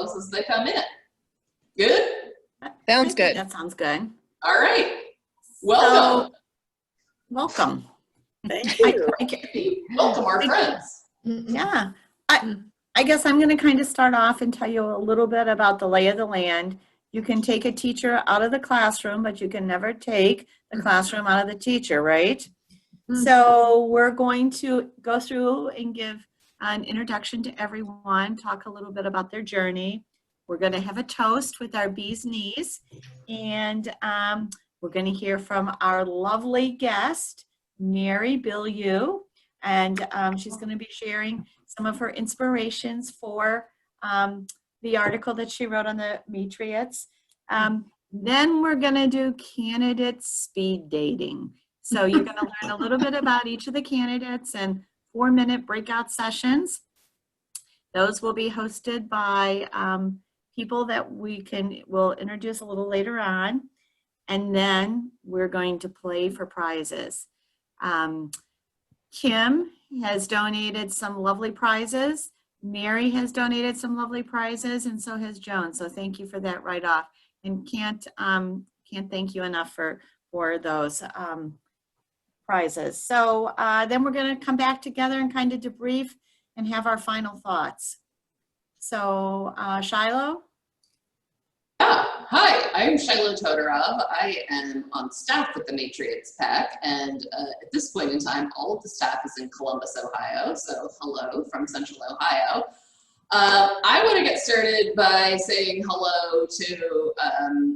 as they come in. Good? Sounds good. That sounds good. All right. Welcome. Welcome. Thank you. Welcome our friends. Yeah. I guess I'm going to kind of start off and tell you a little bit about the lay of the land. You can take a teacher out of the classroom, but you can never take the classroom out of the teacher, right? So we're going to go through and give an introduction to everyone, talk a little bit about their journey. We're going to have a toast with our bee's knees, and we're going to hear from our lovely guest, Mary Bilyeu, and she's going to be sharing some of her inspirations for the article that she wrote on the Matriots. Then we're going to do candidate speed dating. So you're going to learn a little bit about each of the candidates and 4-minute breakout sessions. Those will be hosted by people that we'll introduce a little later on. And then we're going to play for prizes. Kim has donated some lovely prizes. Mary has donated some lovely prizes, and so has Joan. So thank you for that right off. And can't thank you enough for those prizes. So then we're going to come back together and kind of debrief and have our final thoughts. So Shiloh? Yeah. Hi, I'm Shiloh Todorov. I am on staff with the Matriots PAC, and at this point in time, all of the staff is in Columbus, Ohio. So hello from Central Ohio. I want to get started by saying hello to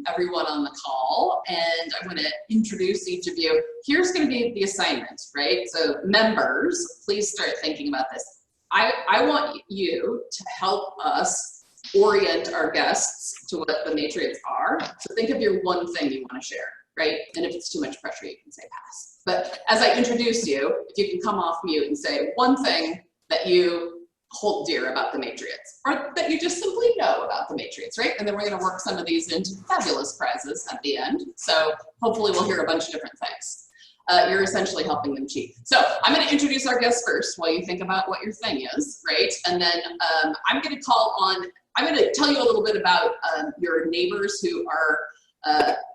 everyone on the call, and I want to introduce each of you. Here's going to be the assignment, right? So members, please start thinking about this. I want you to help us orient our guests to what the Matriots are. So think of your one thing you want to share, right? And if it's too much pressure, you can say pass. But as I introduce you, if you can come off mute and say one thing that you hold dear about the Matriots, or that you just simply know about the Matriots, right? And then we're going to work some of these into fabulous prizes at the end. So hopefully we'll hear a bunch of different things. You're essentially helping them cheat. So I'm going to introduce our guests first while you think about what your thing is, right? And then I'm going to tell you a little bit about your neighbors who are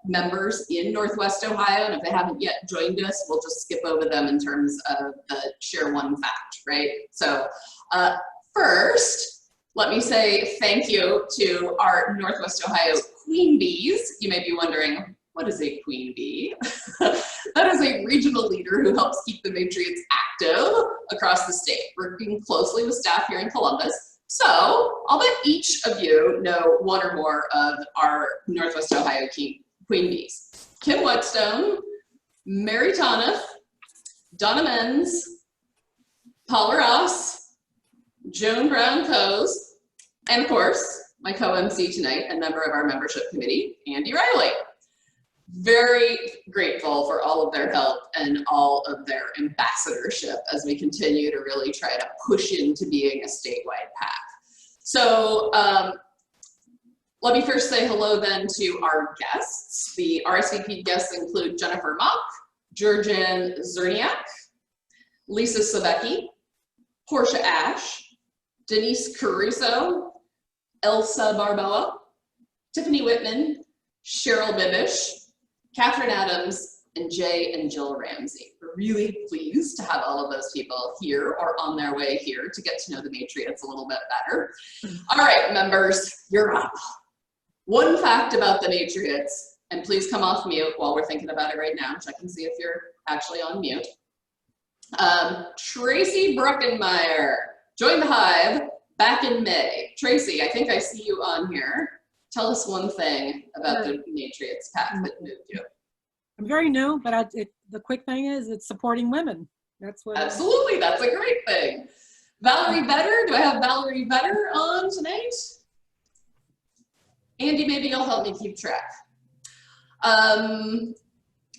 members in Northwest Ohio, and if they haven't yet joined us, we'll just skip over them in terms of the share one fact, right? So first, let me say thank you to our Northwest Ohio Queen Bees. You may be wondering, what is a Queen Bee? That is a regional leader who helps keep the Matriots active across the state, working closely with staff here in Columbus. So I'll let each of you know one or more of our Northwest Ohio Queen Bees. Kim Whetstone, Mary Toniff, Donna Menz, Paula Ross, Joan Brown-Coes, and of course, my co-MC tonight and member of our membership committee, Andy Riley. Very grateful for all of their help and all of their ambassadorship as we continue to really try to push into being a statewide PAC. So let me first say hello then to our guests. The RSVP guests include Jennifer Mock, Jurgen Zerniak, Lisa Sabecki, Portia Ash, Denise Caruso, Elsa Barboa, Tiffany Whitman, Cheryl Bibish, Catherine Adams, and Jay and Jill Ramsey. We're really pleased to have all of those people here or on their way here to get to know the Matriots a little bit better. All right, members, you're up. One fact about the Matriots, and please come off mute while we're thinking about it right now. Check and see if you're actually on mute. Tracy Bruckenmeyer joined the Hive back in May. Tracy, I think I see you on here. Tell us one thing about the Matriots PAC that moved you. I'm very new, but the quick thing is it's supporting women. That's what. Absolutely, that's a great thing. Valerie Vetter, do I have Valerie Vetter on tonight? Andy, maybe you'll help me keep track.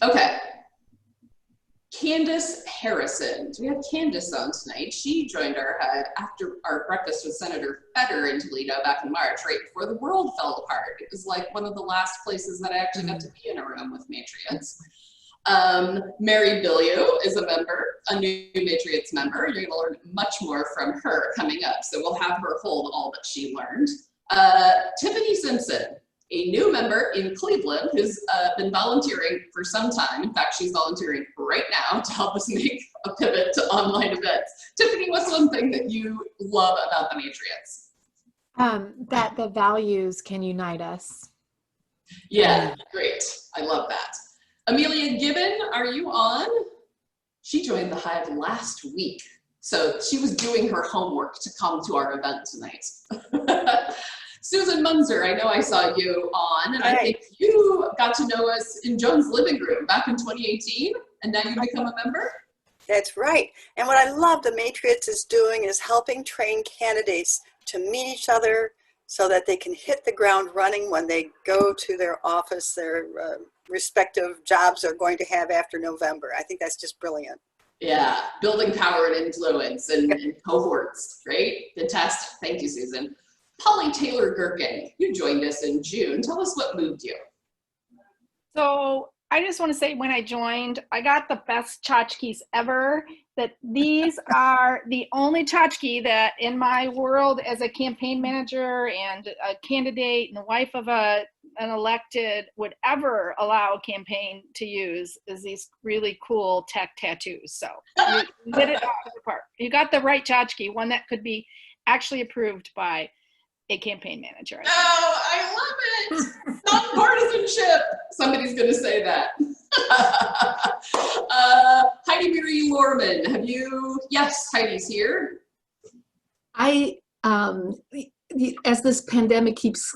Okay. Candace Harrison. Do we have Candace on tonight? She joined our Hive after our breakfast with Senator Fetter in Toledo back in March, right before the world fell apart. It was like one of the last places that I actually got to be in a room with Matriots. Mary Bilyeu is a member, a new Matriots member. You're going to learn much more from her coming up, so we'll have her hold all that she learned. Tiffany Simpson, a new member in Cleveland who's been volunteering for some time. In fact, she's volunteering right now to help us make a pivot to online events. Tiffany, what's one thing that you love about the Matriots? That the values can unite us. Yeah, great. I love that. Amelia Gibbon, are you on? She joined the Hive last week, so she was doing her homework to come to our event tonight. Susan Munzer, I know I saw you on, and I think you got to know us in Joan's living room back in 2018, and now you become a member? That's right. And what I love the Matriots is doing is helping train candidates to meet each other so that they can hit the ground running when they go to their office, their respective jobs are going to have after November. I think that's just brilliant. Yeah, building power and influence and cohorts, right? Fantastic. Thank you, Susan. Polly Taylor Gherkin, you joined us in June. Tell us what moved you. So I just want to say when I joined, I got the best tchotchkes ever. That these are the only tchotchke that in my world as a campaign manager and a candidate and the wife of an elected would ever allow a campaign to use is these really cool tech tattoos. So you did it out of the park. You got the right tchotchke, one that could be actually approved by a campaign manager. Oh, I love it. Nonpartisanship. Somebody's going to say that. Heidi Marie Lorman, have you? Yes, Heidi's here. As this pandemic keeps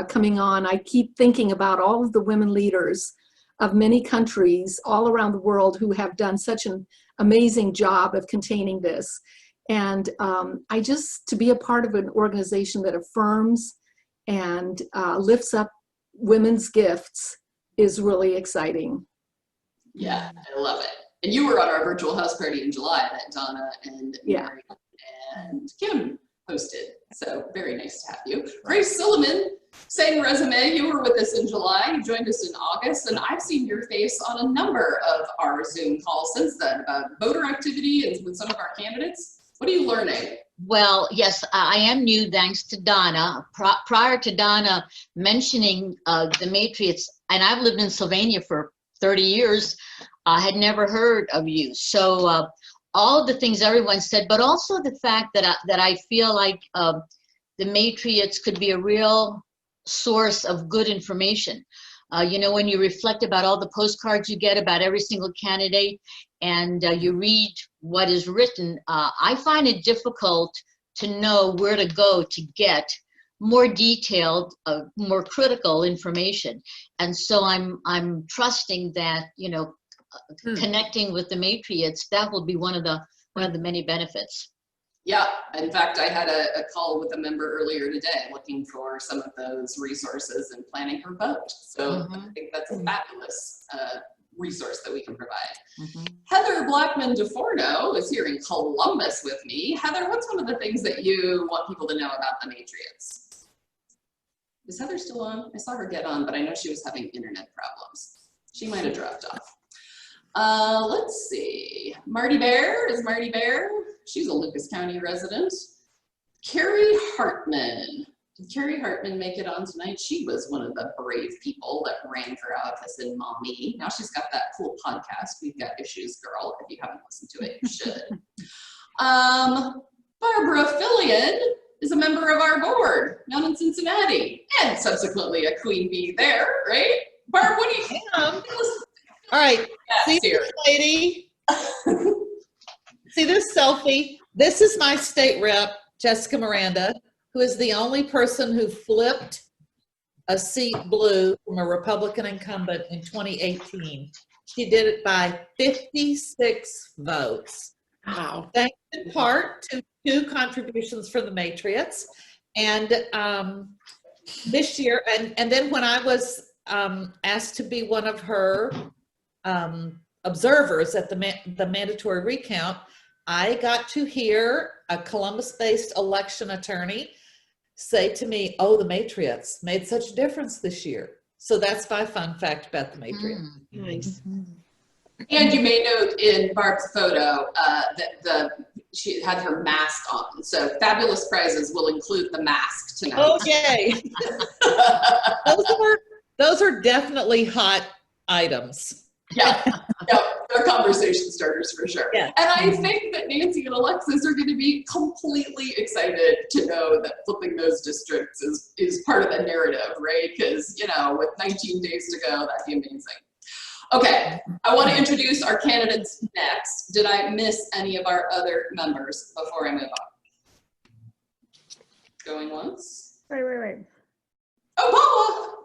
coming on, I keep thinking about all of the women leaders of many countries all around the world who have done such an amazing job of containing this. And to be a part of an organization that affirms and lifts up women's gifts is really exciting. Yeah, I love it. And you were on our virtual house party in July that Donna and Mary and Kim hosted. So very nice to have you. Grace Silliman, same resume. You were with us in July. You joined us in August. And I've seen your face on a number of our Zoom calls since then about voter activity and with some of our candidates. What are you learning? Well, yes, I am new thanks to Donna. Prior to Donna mentioning the Matriots, and I've lived in Sylvania for 30 years, I had never heard of you. So all of the things everyone said, but also the fact that I feel like the Matriots could be a real source of good information. You know, when you reflect about all the postcards you get about every single candidate and you read what is written, I find it difficult to know where to go to get more detailed, more critical information. And so I'm trusting that, you know, connecting with the Matriots, that will be one of the many benefits. Yeah, in fact, I had a call with a member earlier today looking for some of those resources and planning her vote. So I think that's a fabulous resource that we can provide. Heather Blackman DeForno is here in Columbus with me. Heather, what's one of the things that you want people to know about the Matriots? Is Heather still on? I saw her get on, but I know she was having internet problems. She might have dropped off. Let's see. Marty Bear, is Marty Bear? She's a Lucas County resident. Carrie Hartman. Did Carrie Hartman make it on tonight? She was one of the brave people that ran for office in Maumee. Now she's got that cool podcast, We've Got Issues Girl. If you haven't listened to it, you should. Barbara Fillion is a member of our board down in Cincinnati and subsequently a queen bee there, right? Barb, what do you think? All right, see this lady? See this selfie? This is my state rep, Jessica Miranda, who is the only person who flipped a seat blue from a Republican incumbent in 2018. She did it by 56 votes. Wow. Thanks in part to 2 contributions from the Matriots. And this year, and then when I was asked to be one of her observers at the mandatory recount, I got to hear a Columbus-based election attorney say to me, oh, the Matriots made such a difference this year. So that's my fun fact about the Matriots. Nice. And you may note in Barb's photo that the she had her mask on. So fabulous prizes will include the mask tonight. Oh, yay. Those are definitely hot items. Yeah, they're conversation starters for sure. Yeah. And I think that Nancy and Alexis are going to be completely excited to know that flipping those districts is part of the narrative, right? Because, you know, with 19 days to go, that'd be amazing. Okay, I want to introduce our candidates next. Did I miss any of our other members before I move on? Going once. Wait. Oh, Paula!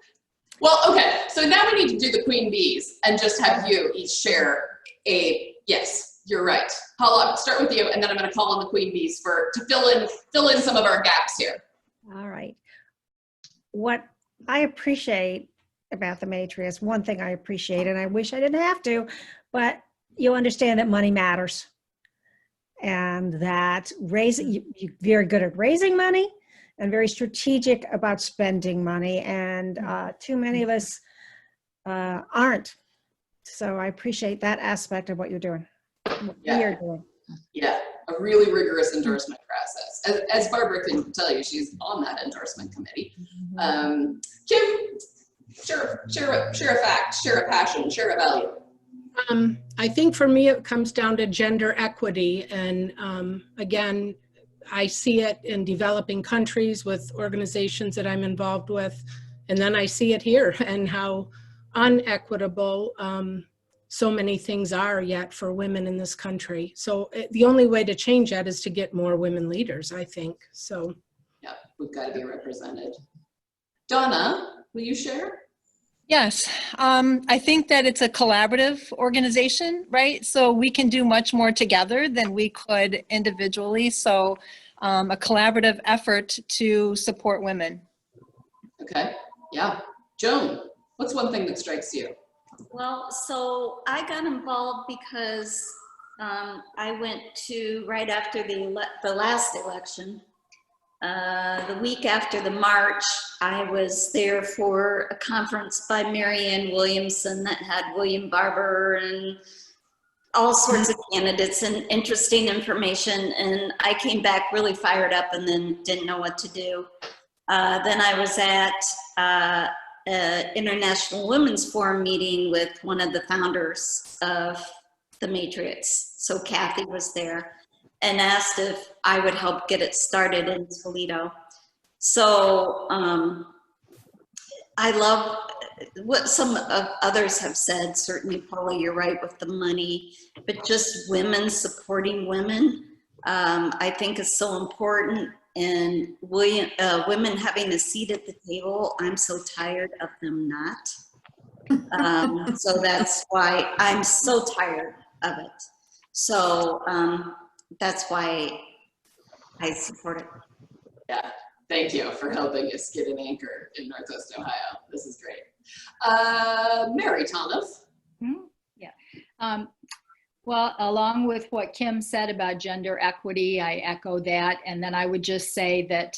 Well, okay, so now we need to do the queen bees and just have you each share yes, you're right. Paula, I'll start with you, and then I'm going to call on the queen bees to fill in some of our gaps here. All right. What I appreciate about the Matriots, one thing I appreciate, and I wish I didn't have to, but you understand that money matters, and that you're very good at raising money and very strategic about spending money, and too many of us aren't. So I appreciate that aspect of what you're doing. Yeah. We are doing. Yeah, a really rigorous endorsement process. As Barbara can tell you, she's on that endorsement committee. Kim, share a fact, share a passion, share a value. I think for me, it comes down to gender equity. And again, I see it in developing countries with organizations that I'm involved with. And then I see it here and how unequitable so many things are yet for women in this country. So the only way to change that is to get more women leaders, I think. So yeah, we've got to be represented. Donna, will you share? Yes, I think that it's a collaborative organization, right? So we can do much more together than we could individually. So a collaborative effort to support women. Okay, yeah. Joan, what's one thing that strikes you? Well, so I got involved because I went to, right after the last election, the week after the march, I was there for a conference by Marianne Williamson that had William Barber and all sorts of candidates and interesting information. And I came back really fired up and then didn't know what to do. Then I was at International Women's Forum meeting with one of the founders of the Matriots. So Kathy was there and asked if I would help get it started in Toledo. So I love what some of others have said. Certainly, Paula, you're right with the money, but just women supporting women, I think is so important. And women having a seat at the table, I'm so tired of them not. So that's why I'm so tired of it. So that's why I support it. Yeah, thank you for helping us get an anchor in Northwest Ohio. This is great. Mary Tonoff. Yeah. Well, along with what Kim said about gender equity, I echo that. And then I would just say that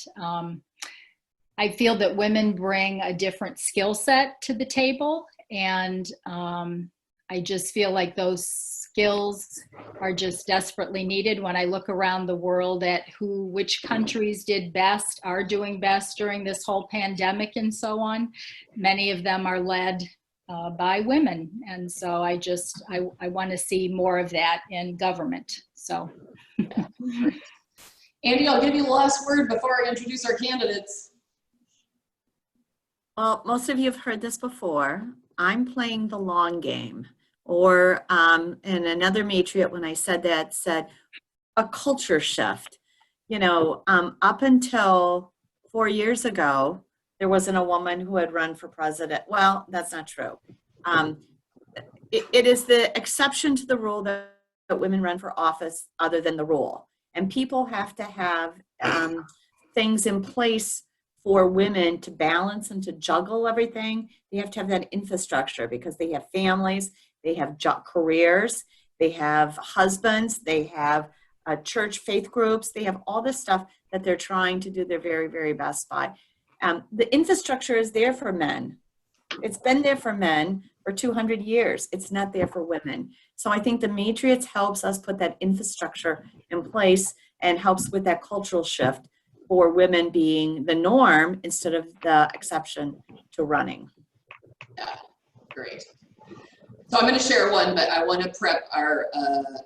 I feel that women bring a different skill set to the table. And I just feel like those skills are just desperately needed. When I look around the world at which countries did best, are doing best during this whole pandemic and so on, many of them are led by women. And so I want to see more of that in government. So. Andy, I'll give you the last word before I introduce our candidates. Well, most of you have heard this before. I'm playing the long game. Or and another Matriot, when I said that, said a culture shift. You know, up until 4 years ago, there wasn't a woman who had run for president. Well, that's not true. It is the exception to the rule that women run for office other than the rule. And people have to have things in place for women to balance and to juggle everything. They have to have that infrastructure because they have families, they have careers, they have husbands, they have church faith groups, they have all this stuff that they're trying to do their very, very best by. The infrastructure is there for men. It's been there for men for 200 years. It's not there for women. So I think the Matriots helps us put that infrastructure in place and helps with that cultural shift for women being the norm instead of the exception to running. Yeah, great. So I'm going to share one, but I want to prep our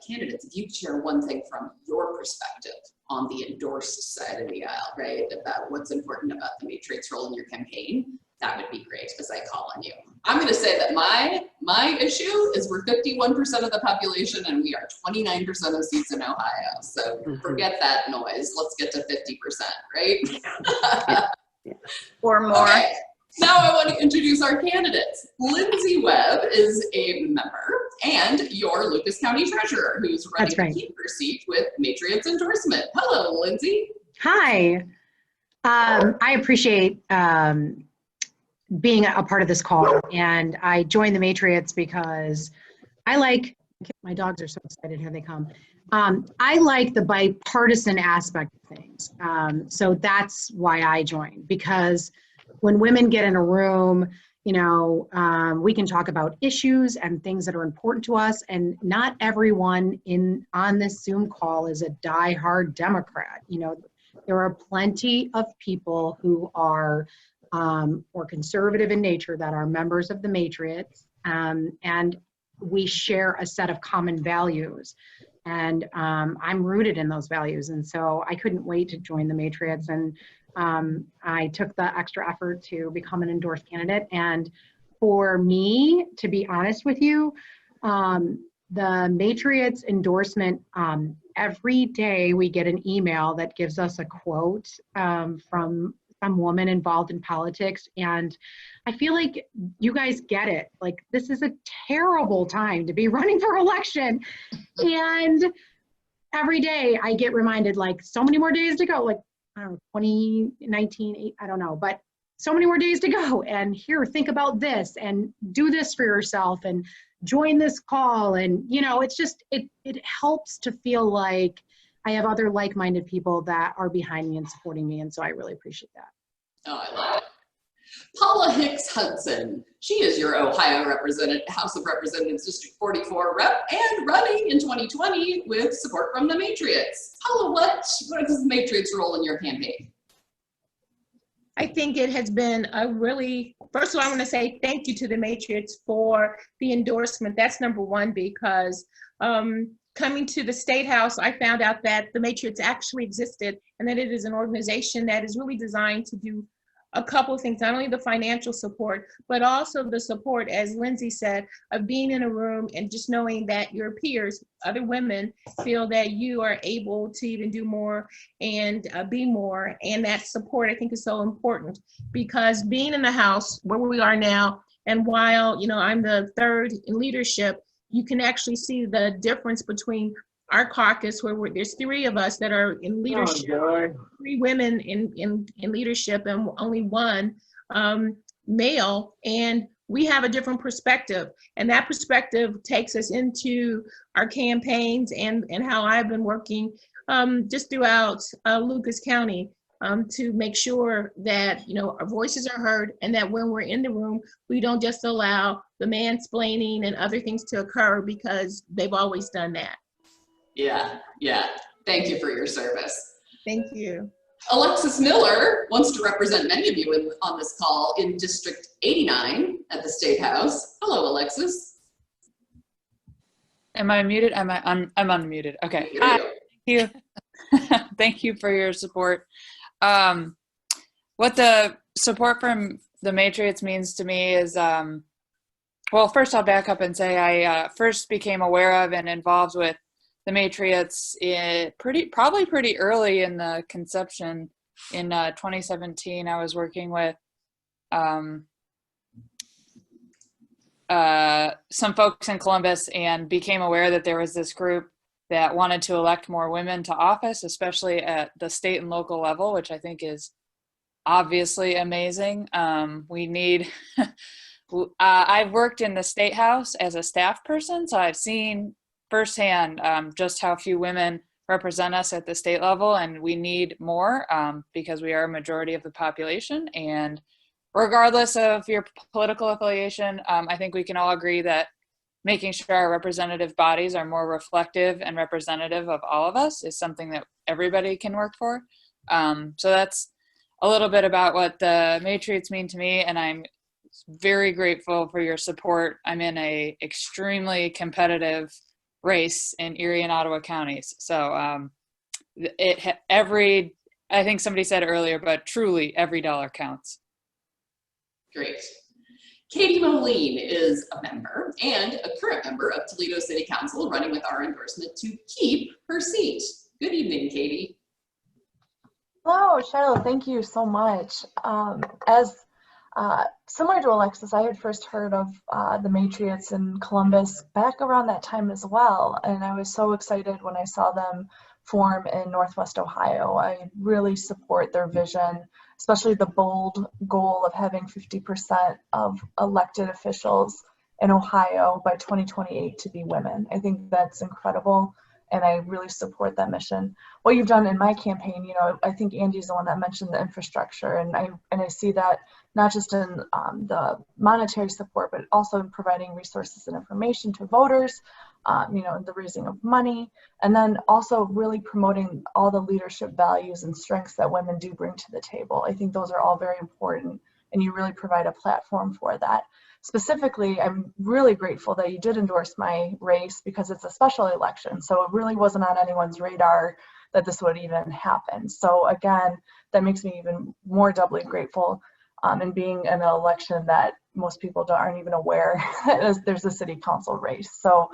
candidates. If you could share one thing from your perspective on the endorsed side of the aisle, right, about what's important about the Matriots role in your campaign, that would be great as I call on you. I'm going to say that my issue is we're 51% of the population and we are 29% of seats in Ohio. So forget that noise. Let's get to 50%, right? Or more. Okay. Now I want to introduce our candidates. Lindsay Webb is a member and your Lucas County Treasurer who's running That's right. to keep her seat with Matriots endorsement. Hello, Lindsay. Hi. I appreciate being a part of this call, and I joined the Matriots because I like, my dogs are so excited, here they come. I like the bipartisan aspect of things. So that's why I joined, because when women get in a room, you know, we can talk about issues and things that are important to us, and not everyone on this Zoom call is a diehard Democrat. You know, there are plenty of people who are more conservative in nature that are members of the Matriots, and we share a set of common values. And I'm rooted in those values, and so I couldn't wait to join the Matriots. And I took the extra effort to become an endorsed candidate. And for me, to be honest with you, the Matriots endorsement, every day we get an email that gives us a quote from some woman involved in politics. And I feel like you guys get it. Like, this is a terrible time to be running for election. And every day I get reminded, like, so many more days to go. Like, I don't know, 2019, I don't know, but so many more days to go. And here, think about this and do this for yourself and join this call. And, you know, it's just, it helps to feel like I have other like-minded people that are behind me and supporting me. And so I really appreciate that. Oh, I love it. Paula Hicks Hudson. She is your Ohio House of Representatives District 44 rep and running in 2020 with support from the Matriots. Paula, what is the Matriots' role in your campaign? I think it has been a really, first of all, I want to say thank you to the Matriots for the endorsement. That's number one, because coming to the State House, I found out that the Matriots actually existed and that it is an organization that is really designed to do a couple of things, not only the financial support, but also the support, as Lindsay said, of being in a room and just knowing that your peers, other women, feel that you are able to even do more and be more. And that support, I think, is so important, because being in the House where we are now, and while, you know, I'm the third in leadership, you can actually see the difference between our caucus, where there's three of us that are in leadership, three women in leadership, and only one male, and we have a different perspective. And that perspective takes us into our campaigns and how I've been working just throughout Lucas County to make sure that, you know, our voices are heard, and that when we're in the room, we don't just allow the mansplaining and other things to occur, because they've always done that. Yeah. Thank you for your service. Thank you. Alexis Miller wants to represent many of you on this call in District 89 at the State House. Hello, Alexis. Am I muted? I'm unmuted. Okay. Hi. Thank you. Thank you for your support. What the support from the Matriots means to me is, well, first I'll back up and say I first became aware of and involved with the Matriots probably pretty early in the conception. In 2017, I was working with some folks in Columbus and became aware that there was this group that wanted to elect more women to office, especially at the state and local level, which I think is obviously amazing. We need, I've worked in the State House as a staff person, so I've seen firsthand just how few women represent us at the state level, and we need more because we are a majority of the population. And regardless of your political affiliation, I think we can all agree that making sure our representative bodies are more reflective and representative of all of us is something that everybody can work for. So that's a little bit about what the Matriots mean to me, and I'm very grateful for your support. I'm in a extremely competitive race in Erie and Ottawa counties. So I think somebody said earlier, but truly every dollar counts. Great. Katie Moline is a member and a current member of Toledo City Council, running with our endorsement to keep her seat. Good evening, Katie. Hello, Shiloh. Thank you so much. Similar to Alexis, I had first heard of the Matriots in Columbus back around that time as well, and I was so excited when I saw them form in Northwest Ohio. I really support their vision, especially the bold goal of having 50% of elected officials in Ohio by 2028 to be women. I think that's incredible, and I really support that mission. What you've done in my campaign, you know, I think Andy's the one that mentioned the infrastructure, and I see that not just in the monetary support, but also in providing resources and information to voters, you know, the raising of money, and then also really promoting all the leadership values and strengths that women do bring to the table. I think those are all very important, and you really provide a platform for that. Specifically, I'm really grateful that you did endorse my race because it's a special election, so it really wasn't on anyone's radar that this would even happen. So again, that makes me even more doubly grateful in being in an election that most people aren't even aware there's a city council race. So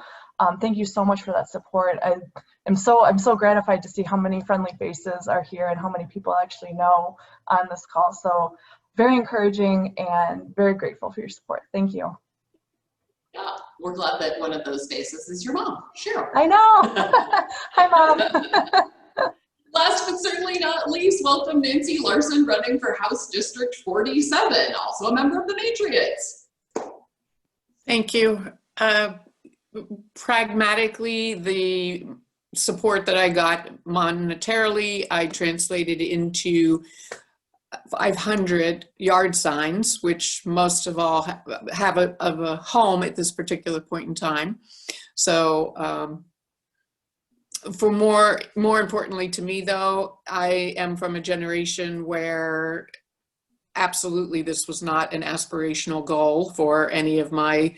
thank you so much for that support. I'm so gratified to see how many friendly faces are here and how many people actually know on this call. So very encouraging and very grateful for your support. Thank you. Yeah, we're glad that one of those faces is your mom, Cheryl. I know. Hi, Mom. Last but certainly not least, welcome Nancy Larson, running for House District 47, also a member of the Matriots. Thank you. Pragmatically, the support that I got monetarily, I translated into 500 yard signs, which most of all have a home at this particular point in time. So for more importantly to me though, I am from a generation where absolutely this was not an aspirational goal for any of my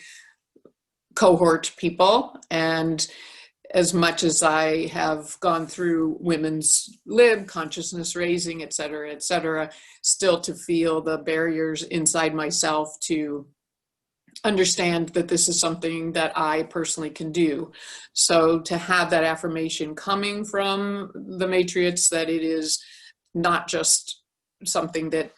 cohort people. And as much as I have gone through women's lib, consciousness raising, et cetera, still to feel the barriers inside myself to understand that this is something that I personally can do. So to have that affirmation coming from the Matriots that it is not just something that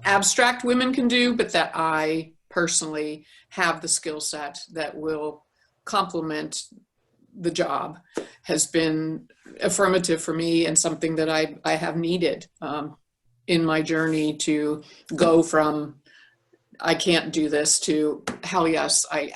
abstract women can do, but that I personally have the skill set that will complement the job has been affirmative for me and something that I have needed in my journey to go from I can't do this to hell yes, I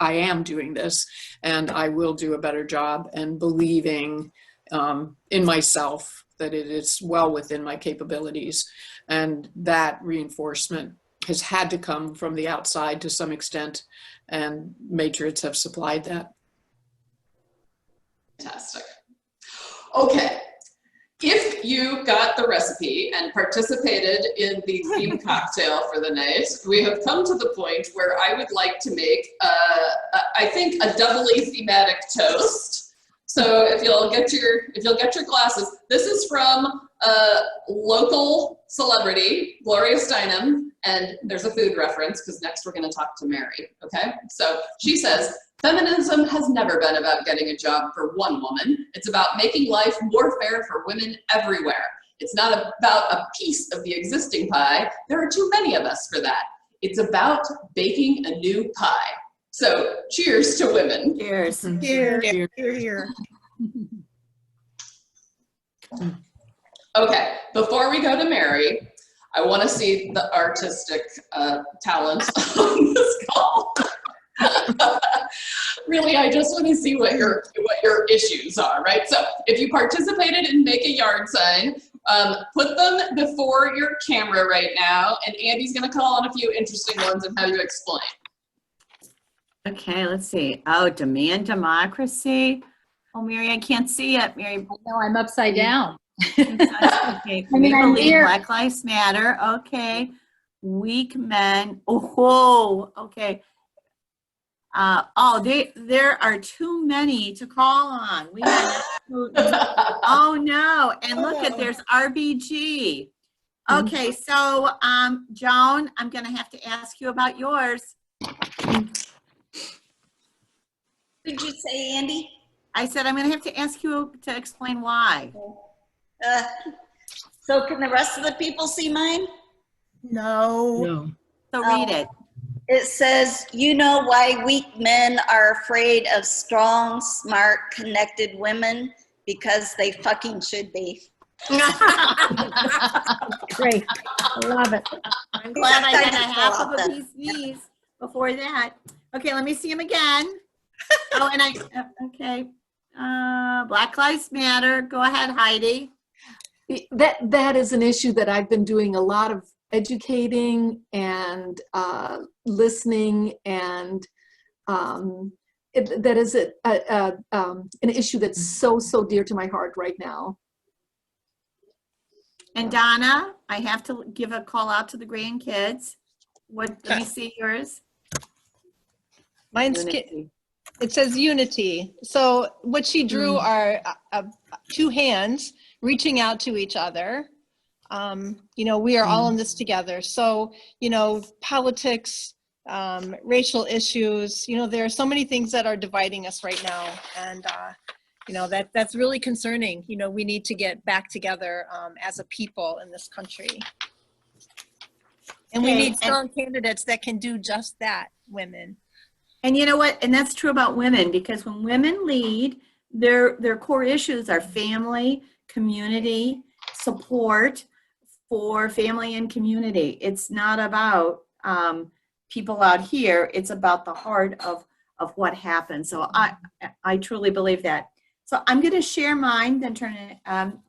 am doing this and I will do a better job, and believing in myself that it is well within my capabilities. And that reinforcement has had to come from the outside to some extent, and Matriots have supplied that. Fantastic. Okay. If you got the recipe and participated in the theme cocktail for the night, we have come to the point where I would like to make, I think, a doubly thematic toast. So if you'll get your glasses, this is from a local celebrity, Gloria Steinem, and there's a food reference because next we're going to talk to Mary. Okay, so she says, feminism has never been about getting a job for one woman. It's about making life more fair for women everywhere. It's not about a piece of the existing pie. There are too many of us for that. It's about baking a new pie. So cheers to women. Cheers. Cheers. Cheers. Okay, before we go to Mary, I want to see the artistic talent on this call. Really, I just want to see what your issues are, right? So if you participated in Make a Yard Sign, put them before your camera right now, and Andy's going to call on a few interesting ones and have you explain. Okay, let's see. Oh, demand democracy. Oh, Mary, I can't see it. Mary. No, I'm upside down. Okay, I mean, I'm believe here. Black Lives Matter. Okay. Weak men. Oh, okay. There are too many to call on. We are oh no. And look at there's RBG. Okay, so Joan, I'm gonna have to ask you about yours. Did you say, Andy? I said I'm gonna have to ask you to explain why. So can the rest of the people see mine? No. So read it. It says, you know why weak men are afraid of strong, smart, connected women? Because they fucking should be. Great. I love it. I'm glad I got a half of a piece before that. Okay, let me see him again. Oh, and okay. Black Lives Matter. Go ahead, Heidi. That is an issue that I've been doing a lot of educating and listening, and that is an issue that's so dear to my heart right now. And Donna, I have to give a call out to the grandkids. Let me see yours. Mine's it says unity. So what she drew are two hands reaching out to each other. You know, we are all in this together. So, you know, politics, racial issues, you know, there are so many things that are dividing us right now. And, you know, that's really concerning. You know, we need to get back together as a people in this country. And we need strong candidates that can do just that, women. And you know what? And that's true about women, because when women lead, their core issues are family, community, support for family and community. It's not about people out here. It's about the heart of what happens. So I truly believe that. So I'm going to share mine, then turn it.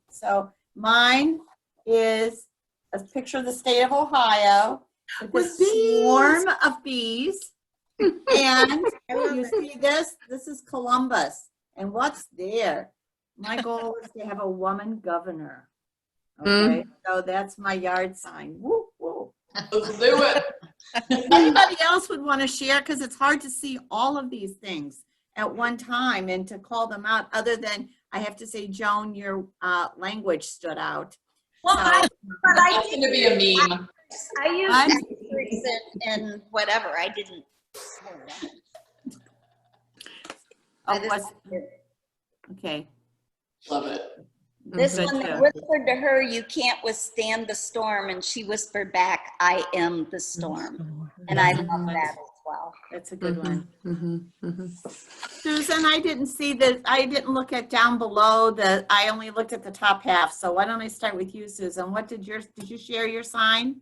So mine is a picture of the state of Ohio with a swarm of bees. And you see this? This is Columbus. And what's there? My goal is to have a woman governor. Okay, so that's my yard sign. Woo, woo. Let's do it. If anybody else would want to share, because it's hard to see all of these things at one time and to call them out, other than I have to say, Joan, your language stood out. Well, So, but I That's going to be a meme. I used asterisks and whatever. I didn't. Okay. Love it. This one whispered to her, "You can't withstand the storm," and she whispered back, "I am the storm." And I love that as well. That's a good one. Susan, I didn't see that. I didn't look at down below. I only looked at the top half. So why don't I start with you, Susan? What did you share your sign?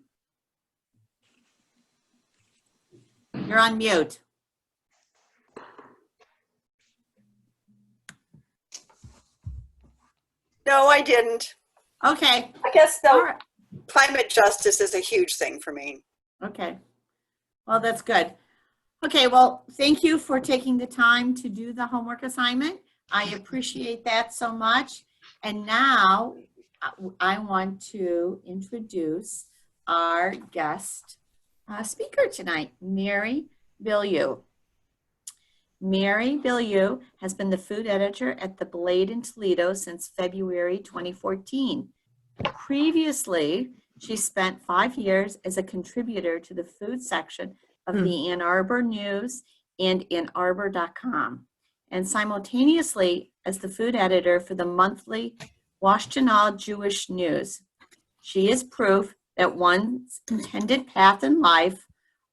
You're on mute. No, I didn't. Okay. I guess though, climate justice is a huge thing for me. Okay. Well, that's good. Okay, well, thank you for taking the time to do the homework assignment. I appreciate that so much. And now I want to introduce our guest speaker tonight, Mary Bilyeu. Mary Bilyeu has been the food editor at The Blade in Toledo since February 2014. Previously, she spent 5 years as a contributor to the food section of the Ann Arbor News and AnnArbor.com, and simultaneously as the food editor for the monthly Washtenaw Jewish News. She is proof that one's intended path in life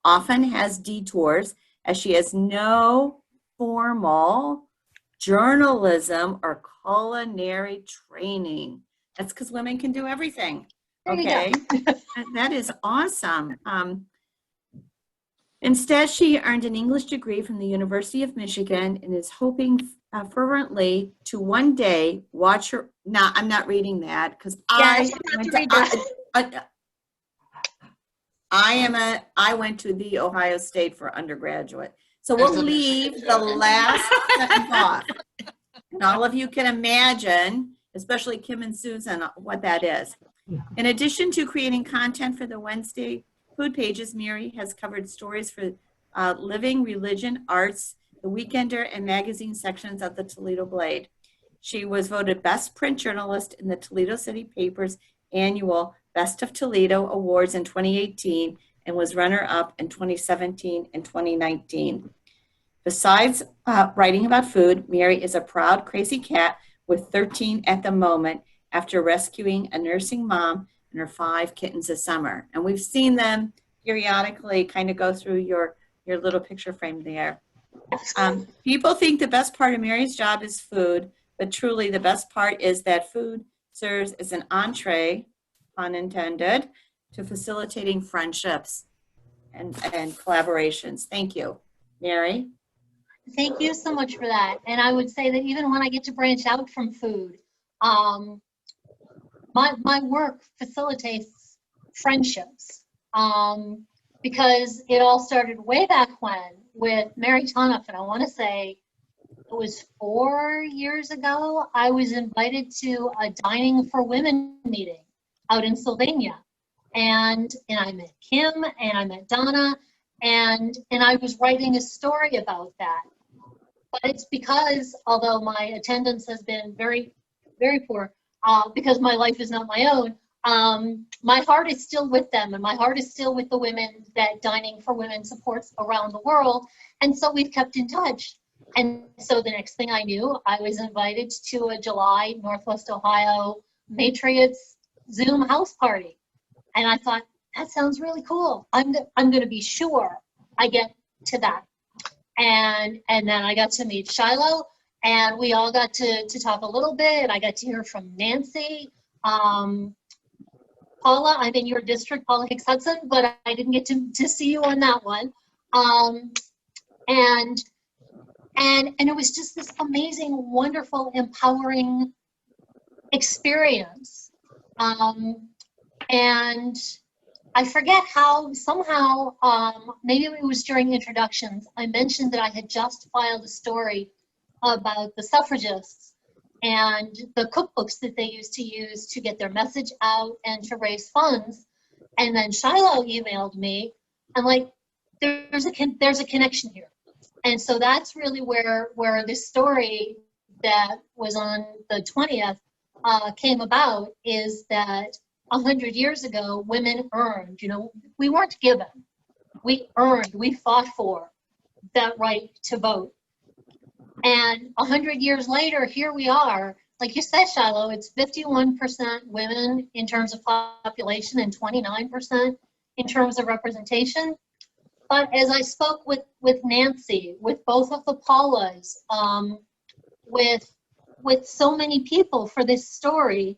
often has detours, as she has no formal journalism or culinary training. That's because women can do everything. Okay, that is awesome. Instead, she earned an English degree from the University of Michigan and is hoping fervently to one day watch her. Now, I'm not reading that because Yes, you have to read that. I went to the Ohio State for undergraduate. So we'll leave the last sentence off. And all of you can imagine, especially Kim and Susan, what that is. In addition to creating content for the Wednesday food pages, Mary has covered stories for living, religion, arts, the Weekender, and magazine sections of the Toledo Blade. She was voted Best Print Journalist in the Toledo City Paper's annual Best of Toledo Awards in 2018 and was runner-up in 2017 and 2019. Besides writing about food, Mary is a proud crazy cat with 13 at the moment after rescuing a nursing mom and her 5 kittens this summer. And we've seen them periodically kind of go through your little picture frame there. People think the best part of Mary's job is food, but truly the best part is that food serves as an entree, pun intended, to facilitating friendships and collaborations. Thank you. Mary? Thank you so much for that. And I would say that even when I get to branch out from food, my work facilitates friendships because it all started way back when with Mary Tonuff, and I want to say it was 4 years ago. I was invited to a Dining for Women meeting out in Sylvania, and I met Kim and I met Donna, and I was writing a story about that. But it's because, although my attendance has been very, very poor, because my life is not my own, my heart is still with them, and my heart is still with the women that Dining for Women supports around the world. And so we've kept in touch. And so the next thing I knew, I was invited to a July Northwest Ohio Matriots Zoom house party. And I thought, that sounds really cool. I'm going to be sure I get to that. And then I got to meet Shiloh, and we all got to talk a little bit. I got to hear from Nancy. Paula, I'm in your district, Paula Hicks Hudson, but I didn't get to see you on that one. And it was just this amazing, wonderful, empowering experience. And I forget how, somehow, maybe it was during introductions, I mentioned that I had just filed a story about the suffragists and the cookbooks that they used to get their message out and to raise funds. And then Shiloh emailed me, and like, there's a connection here. And so that's really where this story that was on the 20th came about, is that 100 years ago, women earned, we weren't given, we earned, we fought for that right to vote. And 100 years later, here we are. Like you said, Shiloh, it's 51% women in terms of population and 29% in terms of representation. But as I spoke with Nancy, with both of the Paulas, with so many people for this story,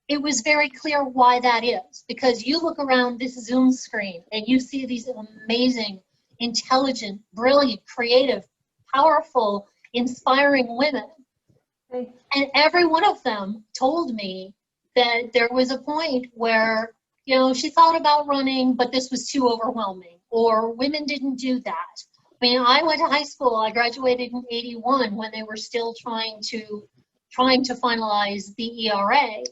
it was very clear why that is. Because you look around this Zoom screen and you see these amazing, intelligent, brilliant, creative, powerful, inspiring women. And every one of them told me that there was a point where, she thought about running, but this was too overwhelming, or women didn't do that. I mean, I went to high school, I graduated in '81 when they were still trying to finalize the ERA.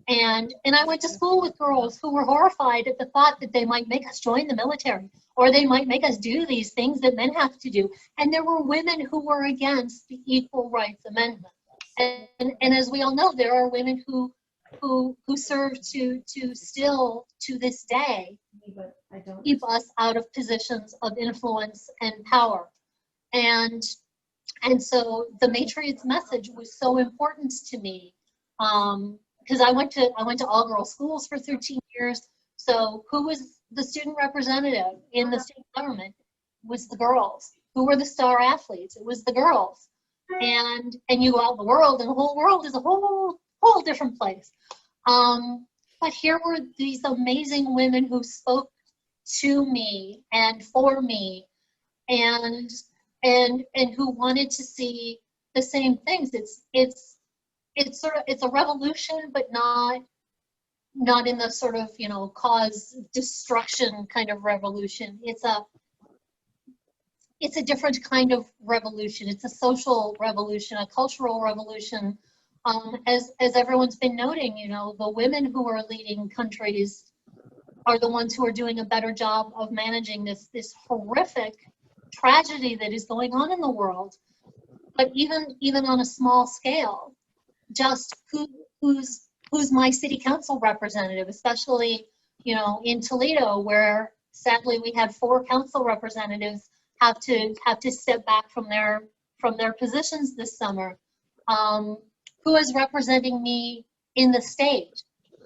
And I went to school with girls who were horrified at the thought that they might make us join the military, or they might make us do these things that men have to do. And there were women who were against the Equal Rights Amendment. And as we all know, there are women who serve to still, to this day, keep us out of positions of influence and power. And so the Matriots message was so important to me, because I went to all girls schools for 13 years. So who was the student representative in the state government? Was the girls. Who were the star athletes? It was the girls. And you go out in the world, and the whole world is a whole different place. But here were these amazing women who spoke to me and for me, and who wanted to see the same things. It's sort of, it's a revolution, but not in the sort of, you know, cause destruction kind of revolution. It's a different kind of revolution. It's a social revolution, a cultural revolution. As everyone's been noting, you know, the women who are leading countries are the ones who are doing a better job of managing this horrific tragedy that is going on in the world. But even on a small scale, just who's my city council representative, especially, you know, in Toledo, where sadly we had 4 council representatives have to step back from their positions this summer. Who is representing me in the state?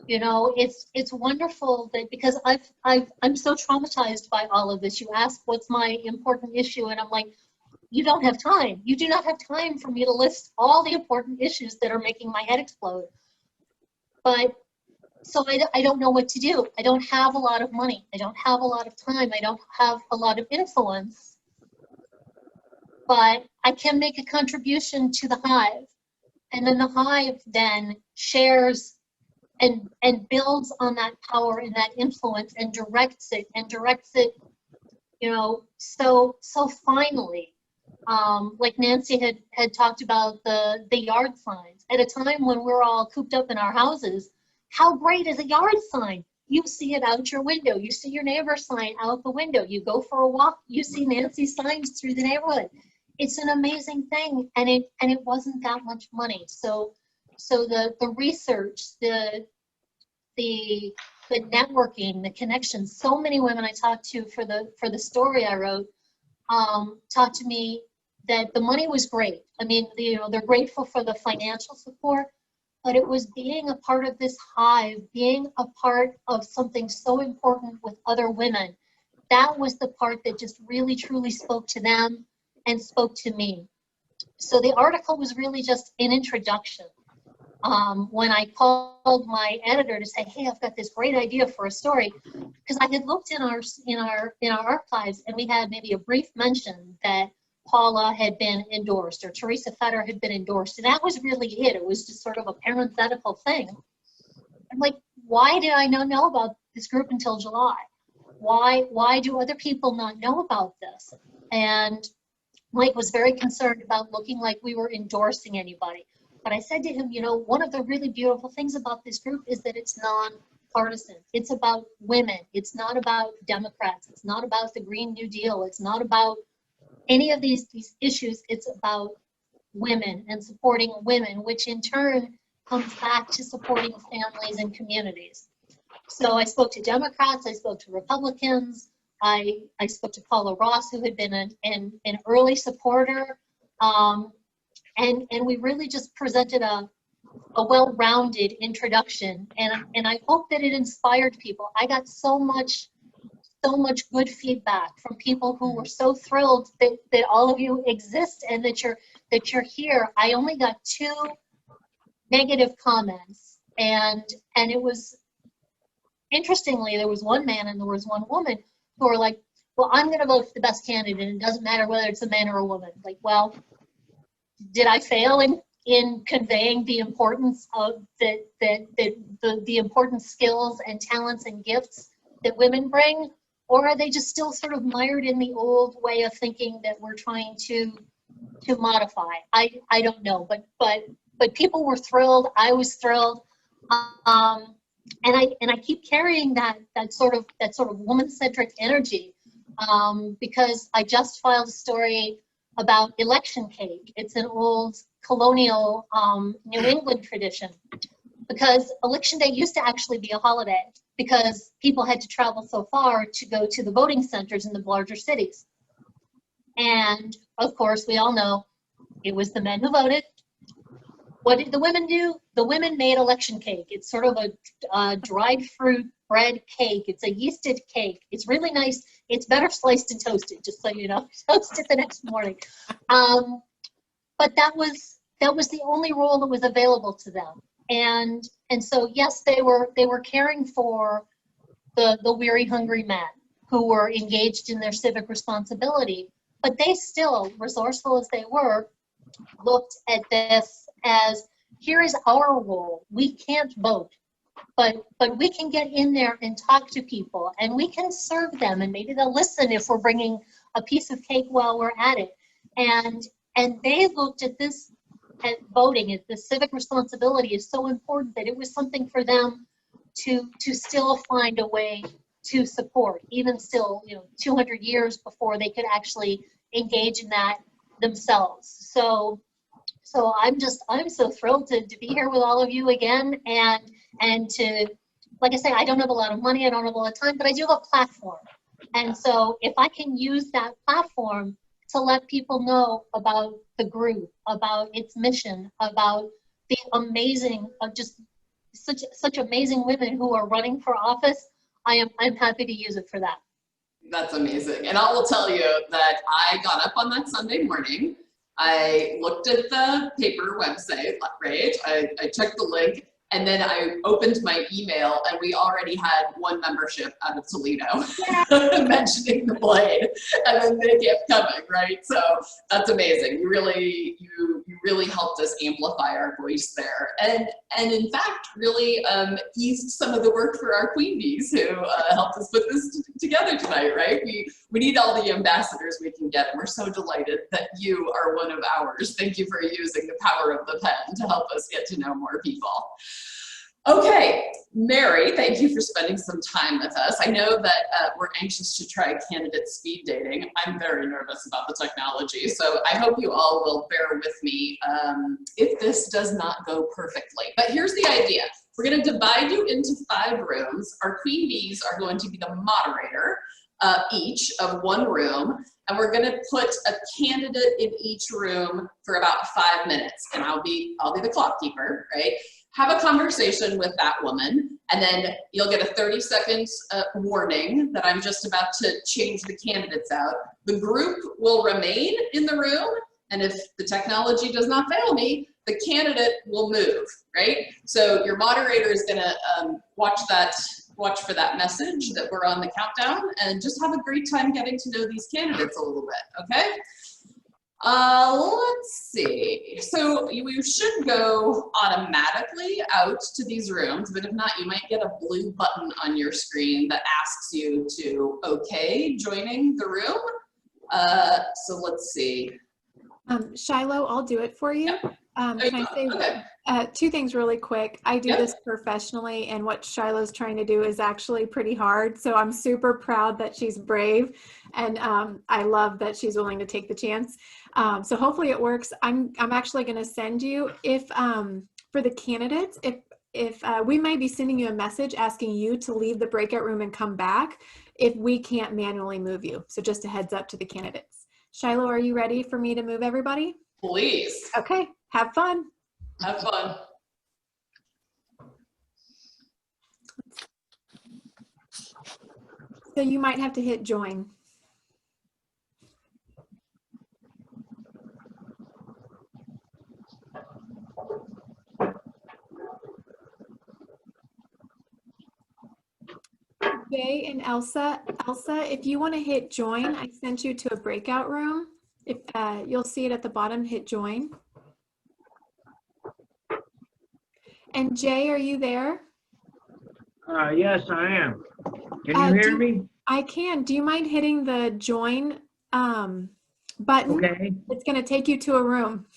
You know, it's wonderful that, because I'm so traumatized by all of this. You ask what's my important issue, and I'm like, you don't have time. You do not have time for me to list all the important issues that are making my head explode. But so I don't know what to do. I don't have a lot of money. I don't have a lot of time. I don't have a lot of influence. But I can make a contribution to the hive. And then the hive then shares and builds on that power and that influence and directs it, you know, so finally. Like Nancy had talked about the yard signs. At a time when we're all cooped up in our houses, how great is a yard sign? You see it out your window. You see your neighbor's sign out the window. You go for a walk, you see Nancy's signs through the neighborhood. It's an amazing thing, and it wasn't that much money. So the research, the networking, the connections. So many women I talked to for the story I wrote talked to me that the money was great. I mean, you know, they're grateful for the financial support, but it was being a part of this hive, being a part of something so important with other women. That was the part that just really, truly spoke to them and spoke to me. So the article was really just an introduction. When I called my editor to say, hey, I've got this great idea for a story, because I had looked in our archives, and we had maybe a brief mention that Paula had been endorsed or Teresa Fetter had been endorsed, and that was really it. It was just sort of a parenthetical thing. I'm like, why did I not know about this group until July? Why do other people not know about this? And Mike was very concerned about looking like we were endorsing anybody. But I said to him, you know, one of the really beautiful things about this group is that it's non-partisan. It's about women. It's not about Democrats. It's not about the Green New Deal. It's not about any of these issues. It's about women and supporting women, which in turn comes back to supporting families and communities. So I spoke to Democrats. I spoke to Republicans. I spoke to Paula Ross, who had been an early supporter. And we really just presented a well-rounded introduction, and I hope that it inspired people. I got so much good feedback from people who were so thrilled that all of you exist and that you're here. I only got 2 negative comments, and it was, interestingly, there was one man and there was one woman who were like, well, I'm going to vote for the best candidate, and it doesn't matter whether it's a man or a woman. Like, well, did I fail in conveying the importance of the important skills and talents and gifts that women bring? Or are they just still sort of mired in the old way of thinking that we're trying to modify? I don't know, but people were thrilled. I was thrilled. And I keep carrying that sort of woman-centric energy, because I just filed a story about election cake. It's an old colonial New England tradition, because election day used to actually be a holiday because people had to travel so far to go to the voting centers in the larger cities. And of course, we all know it was the men who voted. What did the women do? The women made election cake. It's sort of a dried fruit bread cake. It's a yeasted cake. It's really nice. It's better sliced and toasted, just so you know. Toast it the next morning. But that was the only role that was available to them. And so yes, they were caring for the weary, hungry men. who were engaged in their civic responsibility. But they still, resourceful as they were, looked at this as, here is our role. We can't vote, but we can get in there and talk to people, and we can serve them, and maybe they'll listen if we're bringing a piece of cake while we're at it. And they looked at this, at voting, at the civic responsibility is so important that it was something for them to still find a way to support, even still, 200 years before they could actually engage in that themselves. So I'm so thrilled to be here with all of you again, and to, like I say, I don't have a lot of money, I don't have a lot of time, but I do have a platform. And so if I can use that platform to let people know about the group, about its mission, about the amazing, just such amazing women who are running for office, I'm happy to use it for that. That's amazing. And I will tell you that I got up on that Sunday morning. I looked at the paper website, right? I checked the link, and then I opened my email, and we already had one membership out of Toledo mentioning the blade, and then they kept coming, right? So that's amazing. You really helped us amplify our voice there, and in fact really eased some of the work for our queen bees who helped us put this together tonight, right? We need all the ambassadors we can get, and we're so delighted that you are one of ours. Thank you for using the power of the pen to help us get to know more people. Okay, Mary, thank you for spending some time with us. I know that we're anxious to try candidate speed dating. I'm very nervous about the technology, so I hope you all will bear with me if this does not go perfectly. But here's the idea. We're going to divide you into 5 rooms. Our queen bees are going to be the moderator each of one room, and we're going to put a candidate in each room for about 5 minutes, and I'll be the clock keeper, right? Have a conversation with that woman, and then you'll get a 30-second warning that I'm just about to change the candidates out. The group will remain in the room, and if the technology does not fail me, the candidate will move, right? So your moderator is gonna watch for that message that we're on the countdown, and just have a great time getting to know these candidates a little bit, okay? Let's see. So you should go automatically out to these rooms, but if not, you might get a blue button on your screen that asks you to okay joining the room. So let's see. Shiloh, I'll do it for you. Can I say 2 things really quick? I do this professionally, and what Shiloh's trying to do is actually pretty hard. So I'm super proud that she's brave, and I love that she's willing to take the chance. So hopefully it works. I'm actually going to send you, if for the candidates, if we might be sending you a message asking you to leave the breakout room and come back if we can't manually move you. So just a heads up to the candidates. Shiloh, are you ready for me to move everybody? Please. Okay, have fun. Have fun. So you might have to hit join. Jay and Elsa, if you want to hit join, I sent you to a breakout room. If you'll see it at the bottom, hit join. And Jay, are you there? Yes, I am. Can you hear me? I can. Do you mind hitting the join button? Okay. It's going to take you to a room.